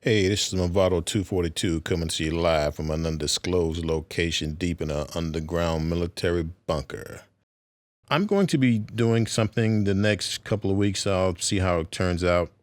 Hey, this is Movado 242 coming to you live from an undisclosed location deep in an underground military bunker. I'm going to be doing something the next couple of weeks. I'll see how it turns out.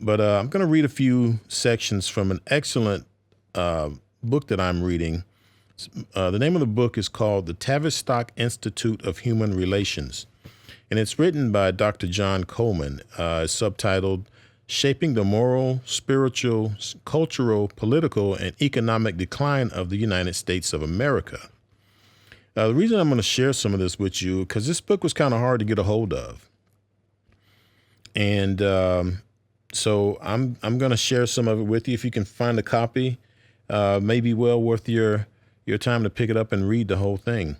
But I'm going to read a few sections from an excellent book that I'm reading. The name of the book is called The Tavistock Institute of Human Relations, and it's written by Dr. John Coleman, subtitled Shaping the Moral, Spiritual, Cultural, Political, and Economic Decline of the United States of America. The reason I'm going to share some of this with you, because this book was kind of hard to get a hold of. And so I'm going to share some of it with you. If you can find a copy, maybe well worth your time to pick it up and read the whole thing.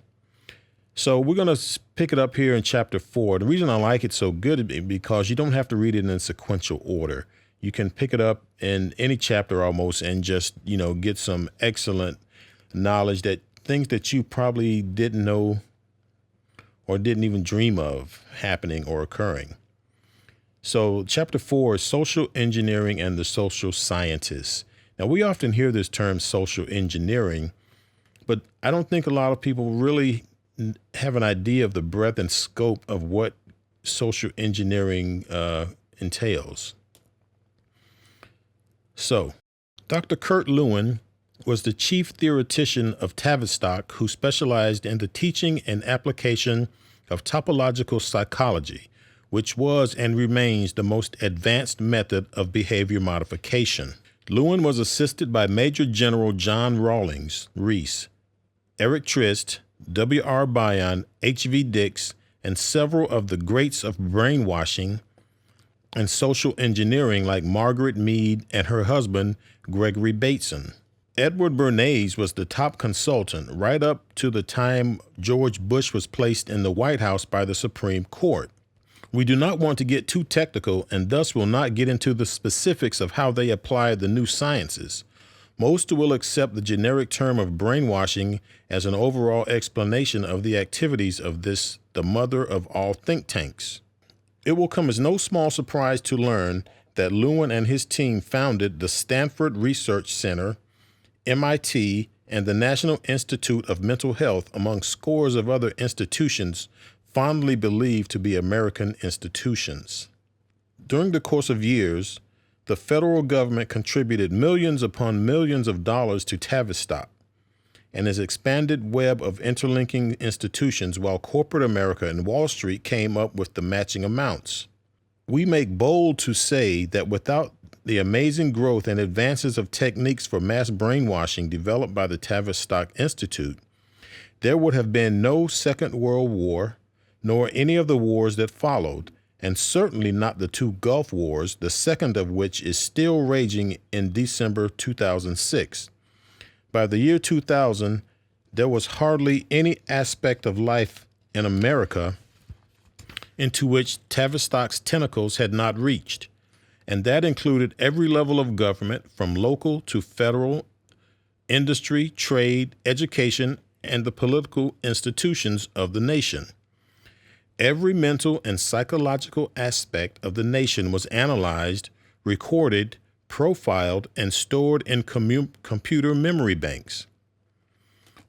So we're going to pick it up here in chapter 4. The reason I like it so good is because you don't have to read it in sequential order. You can pick it up in any chapter almost and just, get some excellent knowledge, that things that you probably didn't know or didn't even dream of happening or occurring. So chapter 4 is social engineering and the social scientists. Now, we often hear this term social engineering, but I don't think a lot of people really have an idea of the breadth and scope of what social engineering entails. So, Dr. Kurt Lewin was the chief theoretician of Tavistock, who specialized in the teaching and application of topological psychology, which was and remains the most advanced method of behavior modification. Lewin was assisted by Major General John Rawlings Reese, Eric Trist, W.R. Bion, H.V. Dix, and several of the greats of brainwashing and social engineering like Margaret Mead and her husband, Gregory Bateson. Edward Bernays was the top consultant right up to the time George Bush was placed in the White House by the Supreme Court. We do not want to get too technical and thus will not get into the specifics of how they apply the new sciences. Most will accept the generic term of brainwashing as an overall explanation of the activities of this, the mother of all think tanks. It will come as no small surprise to learn that Lewin and his team founded the Stanford Research Center, MIT, and the National Institute of Mental Health, among scores of other institutions fondly believed to be American institutions. During the course of years, the federal government contributed millions upon millions of dollars to Tavistock and its expanded web of interlinking institutions, while corporate America and Wall Street came up with the matching amounts. We make bold to say that without the amazing growth and advances of techniques for mass brainwashing developed by the Tavistock Institute, there would have been no Second World War, nor any of the wars that followed, and certainly not the two Gulf Wars, the second of which is still raging in December 2006. By the year 2000, there was hardly any aspect of life in America into which Tavistock's tentacles had not reached, and that included every level of government, from local to federal, industry, trade, education, and the political institutions of the nation. Every mental and psychological aspect of the nation was analyzed, recorded, profiled, and stored in computer memory banks.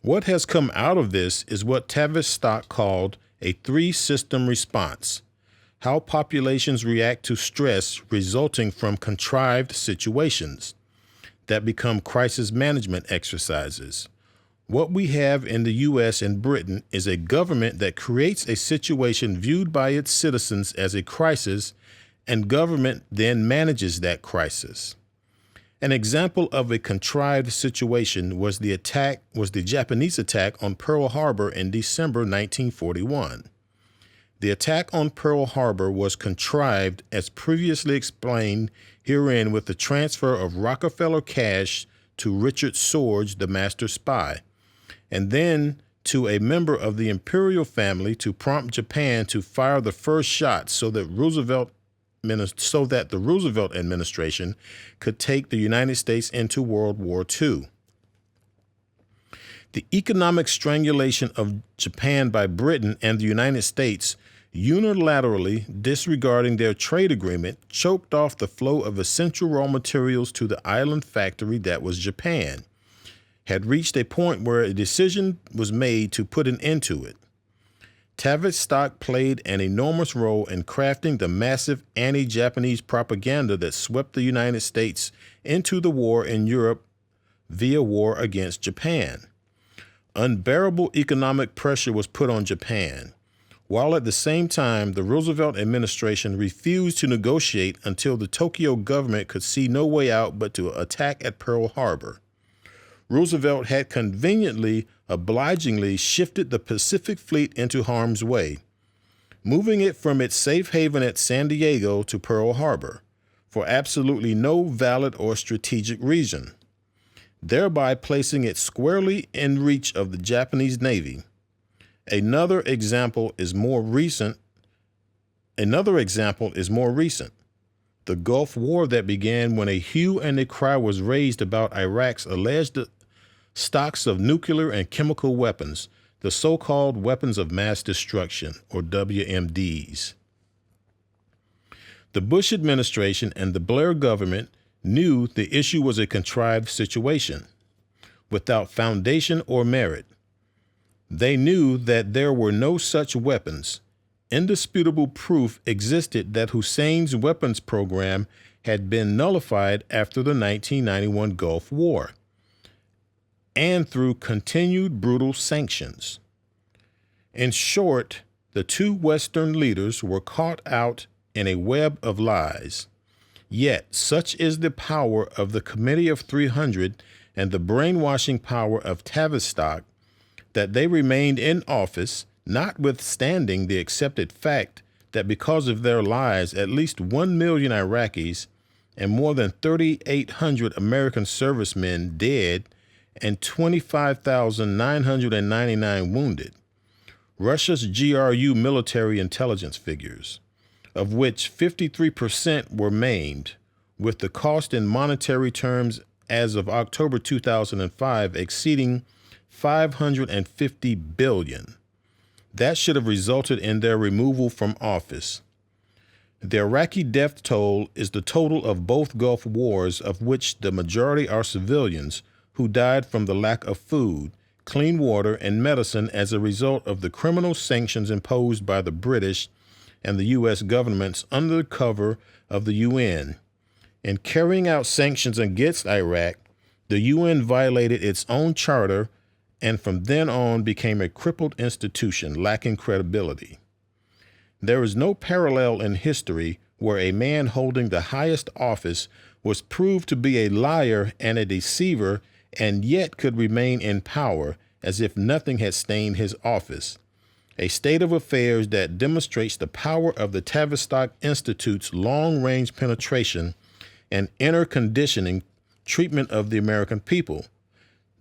What has come out of this is what Tavistock called a three-system response: how populations react to stress resulting from contrived situations that become crisis management exercises. What we have in the U.S. and Britain is a government that creates a situation viewed by its citizens as a crisis, and government then manages that crisis. An example of a contrived situation was the Japanese attack on Pearl Harbor in December 1941. The attack on Pearl Harbor was contrived, as previously explained herein, with the transfer of Rockefeller cash to Richard Sorge, the master spy, and then to a member of the imperial family to prompt Japan to fire the first shot so that the Roosevelt administration could take the United States into World War II. The economic strangulation of Japan by Britain and the United States unilaterally disregarding their trade agreement, choked off the flow of essential raw materials to the island factory that was Japan, had reached a point where a decision was made to put an end to it. Tavistock played an enormous role in crafting the massive anti-Japanese propaganda that swept the United States into the war in Europe via war against Japan. Unbearable economic pressure was put on Japan, while at the same time the Roosevelt administration refused to negotiate until the Tokyo government could see no way out but to attack at Pearl Harbor. Roosevelt had conveniently, obligingly shifted the Pacific Fleet into harm's way, moving it from its safe haven at San Diego to Pearl Harbor for absolutely no valid or strategic reason, thereby placing it squarely in reach of the Japanese Navy. Another example is more recent. The Gulf War that began when a hue and a cry was raised about Iraq's alleged stocks of nuclear and chemical weapons, the so-called weapons of mass destruction, or WMDs. The Bush administration and the Blair government knew the issue was a contrived situation, without foundation or merit. They knew that there were no such weapons. Indisputable proof existed that Hussein's weapons program had been nullified after the 1991 Gulf War, and through continued brutal sanctions. In short, the two Western leaders were caught out in a web of lies. Yet, such is the power of the Committee of 300 and the brainwashing power of Tavistock that they remained in office, notwithstanding the accepted fact that because of their lies, at least 1 million Iraqis and more than 3,800 American servicemen dead and 25,999 wounded. Russia's GRU military intelligence figures, of which 53% were maimed, with the cost in monetary terms as of October 2005 exceeding $550 billion. That should have resulted in their removal from office. The Iraqi death toll is the total of both Gulf Wars, of which the majority are civilians who died from the lack of food, clean water, and medicine as a result of the criminal sanctions imposed by the British and the U.S. governments under the cover of the UN. In carrying out sanctions against Iraq, the UN violated its own charter and from then on became a crippled institution lacking credibility. There is no parallel in history where a man holding the highest office was proved to be a liar and a deceiver and yet could remain in power as if nothing had stained his office, a state of affairs that demonstrates the power of the Tavistock Institute's long-range penetration and inner conditioning treatment of the American people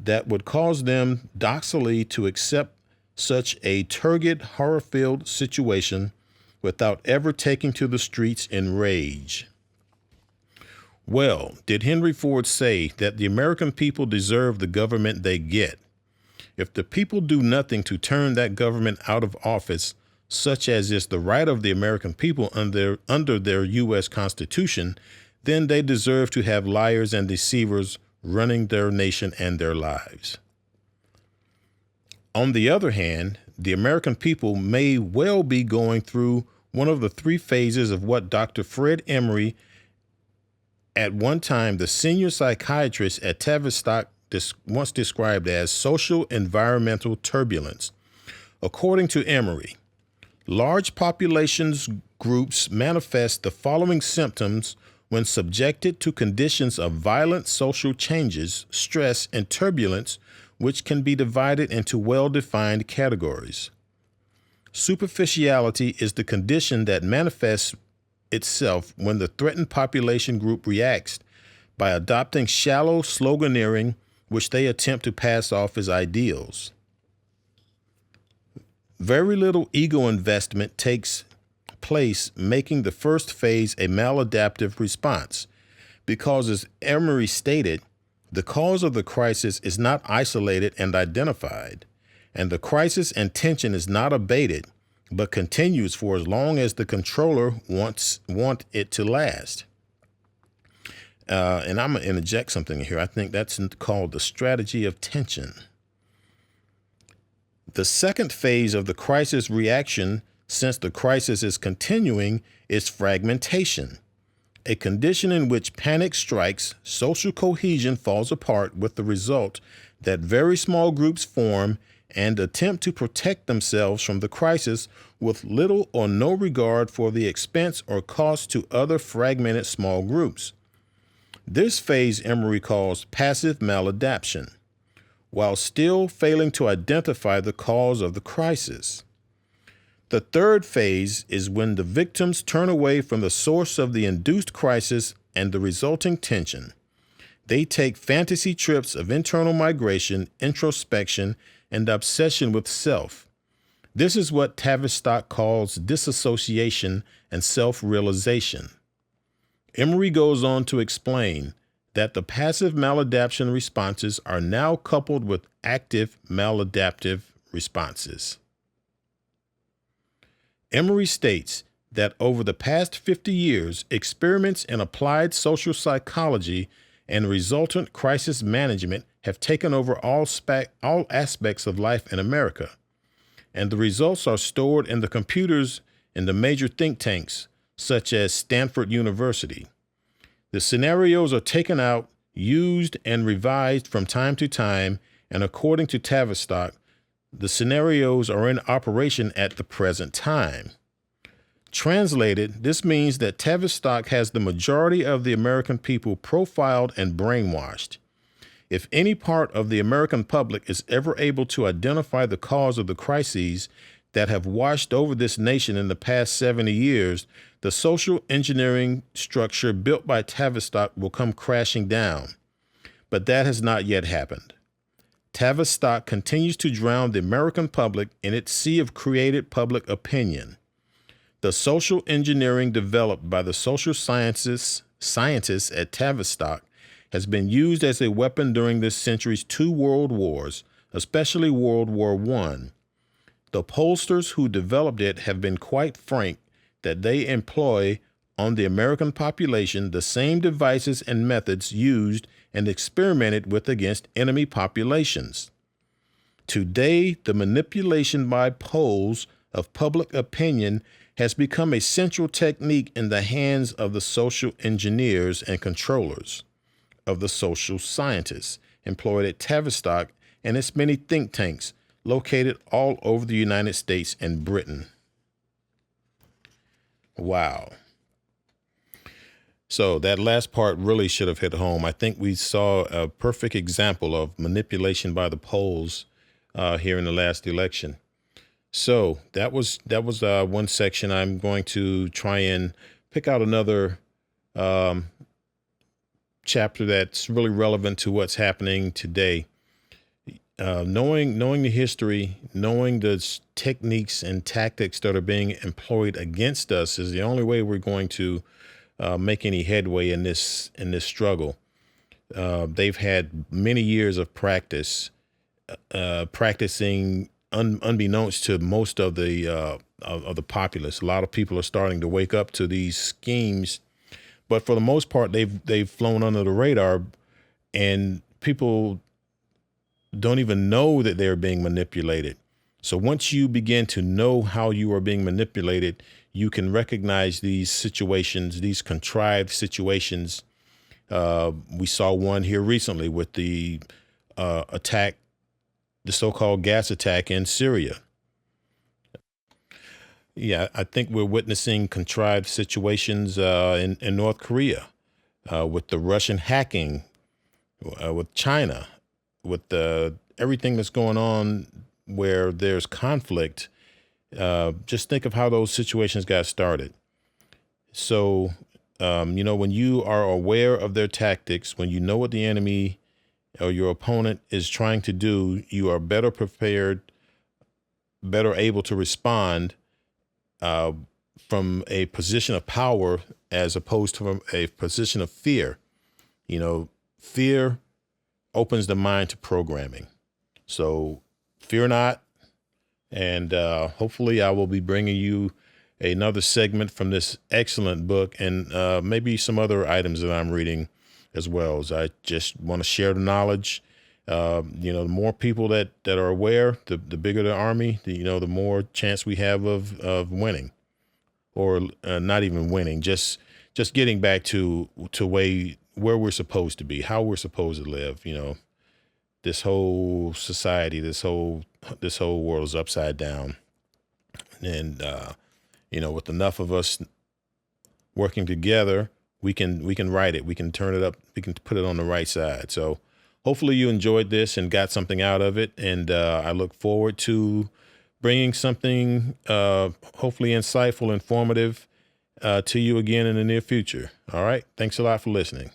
that would cause them docilely to accept such a turgid, horror-filled situation without ever taking to the streets in rage. Well, did Henry Ford say that the American people deserve the government they get? If the people do nothing to turn that government out of office, such as is the right of the American people under their U.S. Constitution, then they deserve to have liars and deceivers running their nation and their lives. On the other hand, the American people may well be going through one of the three phases of what Dr. Fred Emery, at one time the senior psychiatrist at Tavistock, once described as social environmental turbulence. According to Emery, large populations groups manifest the following symptoms when subjected to conditions of violent social changes, stress, and turbulence, which can be divided into well-defined categories. Superficiality is the condition that manifests itself when the threatened population group reacts by adopting shallow sloganeering, which they attempt to pass off as ideals. Very little ego investment takes place, making the first phase a maladaptive response, because, as Emery stated, the cause of the crisis is not isolated and identified, and the crisis and tension is not abated but continues for as long as the controller want it to last. And I'm going to interject something here. I think that's called the strategy of tension. The second phase of the crisis reaction, since the crisis is continuing, is fragmentation, a condition in which panic strikes, social cohesion falls apart, with the result that very small groups form and attempt to protect themselves from the crisis with little or no regard for the expense or cost to other fragmented small groups. This phase Emery calls passive maladaptation, while still failing to identify the cause of the crisis. The third phase is when the victims turn away from the source of the induced crisis and the resulting tension. They take fantasy trips of internal migration, introspection, and obsession with self. This is what Tavistock calls disassociation and self-realization. Emery goes on to explain that the passive maladaptation responses are now coupled with active maladaptive responses. Emery states that over the past 50 years, experiments in applied social psychology and resultant crisis management have taken over all aspects of life in America, and the results are stored in the computers in the major think tanks, such as Stanford University. The scenarios are taken out, used, and revised from time to time, and according to Tavistock, the scenarios are in operation at the present time. Translated, this means that Tavistock has the majority of the American people profiled and brainwashed. If any part of the American public is ever able to identify the cause of the crises that have washed over this nation in the past 70 years, the social engineering structure built by Tavistock will come crashing down. But that has not yet happened. Tavistock continues to drown the American public in its sea of created public opinion. The social engineering developed by the social scientists at Tavistock has been used as a weapon during this century's 2 world wars, especially World War I. The pollsters who developed it have been quite frank that they employ on the American population the same devices and methods used and experimented with against enemy populations. Today, the manipulation by polls of public opinion has become a central technique in the hands of the social engineers and controllers of the social scientists employed at Tavistock and its many think tanks located all over the United States and Britain. Wow. So that last part really should have hit home. I think we saw a perfect example of manipulation by the polls here in the last election. So that was one section. I'm going to try and pick out another chapter that's really relevant to what's happening today. Knowing the history, knowing the techniques and tactics that are being employed against us is the only way we're going to make any headway in this struggle. They've had many years of practicing unbeknownst to most of the populace. A lot of people are starting to wake up to these schemes, but for the most part, they've flown under the radar, and people don't even know that they're being manipulated. So once you begin to know how you are being manipulated, you can recognize these situations, these contrived situations. We saw one here recently with the attack, the so-called gas attack in Syria. Yeah, I think we're witnessing contrived situations in North Korea with the Russian hacking, with China, with everything that's going on where there's conflict. Just think of how those situations got started. So, when you are aware of their tactics, when you know what the enemy or your opponent is trying to do, you are better prepared, better able to respond from a position of power as opposed to a position of fear. Fear opens the mind to programming. So fear not And hopefully I will be bringing you another segment from this excellent book, and maybe some other items that I'm reading as well. As I just want to share the knowledge. The more people that are aware, the bigger the army, the more chance we have of winning, or not even winning, just getting back to where we're supposed to be, how we're supposed to live. This whole society, this whole world is upside down, and with enough of us working together, we can right it. We can turn it up. We can put it on the right side. So hopefully you enjoyed this and got something out of it. And I look forward to bringing something hopefully insightful, informative to you again in the near future. All right. Thanks a lot for listening.